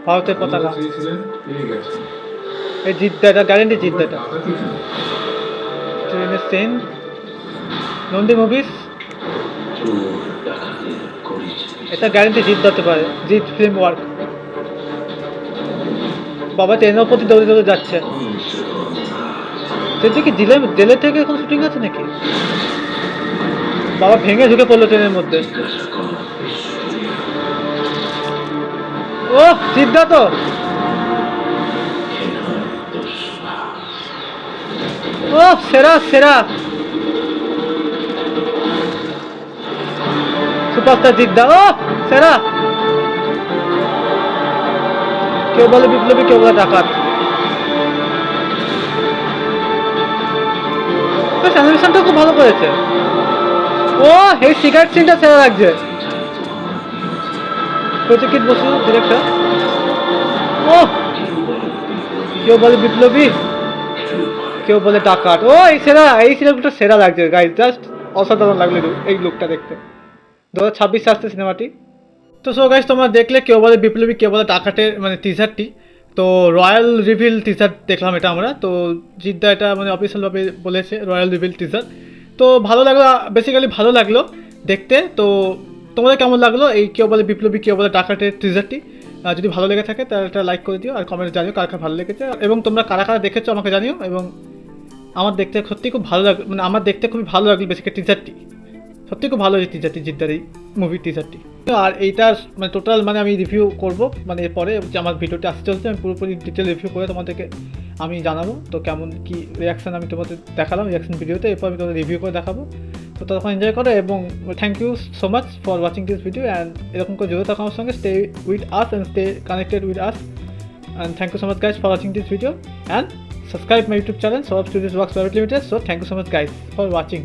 ভারতের পতাকা। চেয়েছিলেন পেয়ে গেছেন। এই জিদ্দাটা গ্যারেন্টি, জিদ্দাটা ট্রেনের সেন নন্দী মুভিস, এটা গ্যারেন্টি জিত হতে পারে, জিত ফিল্ম ওয়ার্ক। বাবা ট্রেনের প্রতি দৌড়ে দৌড়ে যাচ্ছে। সেটা কি জেলে থেকে এখন শুটিং আছে নাকি? বাবা ভেঙে ঢুকে পড়লো ট্রেনের মধ্যে। ও জিদ্দা তো, ও সেরা সেরা সুপারস্টার জিদ্দা, ও সেরা। কেউ বলে বিপ্লবী, কেউ বলে ডাকাত। অ্যানিমেশনটা খুব ভালো করেছে। ও এই সিগারেট সিনটা সেরা লাগছে। প্রতীকিত বসু ডিরেক্টর। ও কেউ বলে বিপ্লবী, কেউ বলে ডাকাত। ও এই সেরা, এই সিনেমাটা সেরা লাগছে গাইজ, জাস্ট অসাধারণ লাগলো এই লুকটা দেখতে। 2026 আসছে সিনেমাটি। তো সো গাইজ তোমরা দেখলে কেউ বলে বিপ্লবী, কেউ বলে ডাকাতের মানে টিজারটি। তো রয়্যাল রিভিল টিজার দেখলাম এটা আমরা। তো জিদ্দা এটা মানে অফিসিয়ালভাবে বলেছে রয়্যাল রিভিল টিজার। তো ভালো লাগলো, বেসিক্যালি ভালো লাগলো দেখতে। তো তোমাদের কেমন লাগলো এই কেউ বলে বিপ্লবী, কেউ বলে ডাকাতের টিজারটি? যদি ভালো লেগে থাকে তাহলে একটা লাইক করে দিও আর কমেন্টে জানিও কার কার ভালো লেগেছে, এবং তোমরা কারা কারা দেখেছো আমাকে জানিও। এবং আমার দেখতে সত্যি খুব ভালো লাগলো, মানে আমার দেখতে খুবই ভালো লাগলো বেসিক্যালি টিজারটি। সত্যি খুব ভালো হয়েছে টিজারটি, জিদ্দার এই মুভি টিজারটি। আর এইটার মানে টোটাল মানে আমি রিভিউ করবো, মানে এরপরে যে আমার ভিডিওটি আসতে চলছে আমি পুরোপুরি ডিটেল রিভিউ করে তোমাদেরকে আমি জানাবো। তো কেমন কী রিয়াকশান আমি তোমাদের দেখালাম রিয়াকশান ভিডিওতে, এরপর আমি তোমাদের রিভিউ করে দেখাবো। তো তখন এনজয় করো, এবং thank you so much for watching this video. And এরকম করে জড়িত থাকার সঙ্গে stay with us and stay connected with us. And thank you so much guys for watching this video, and subscribe my YouTube channel, Saurabh Studios Works Private Limited. So thank you so much guys for watching.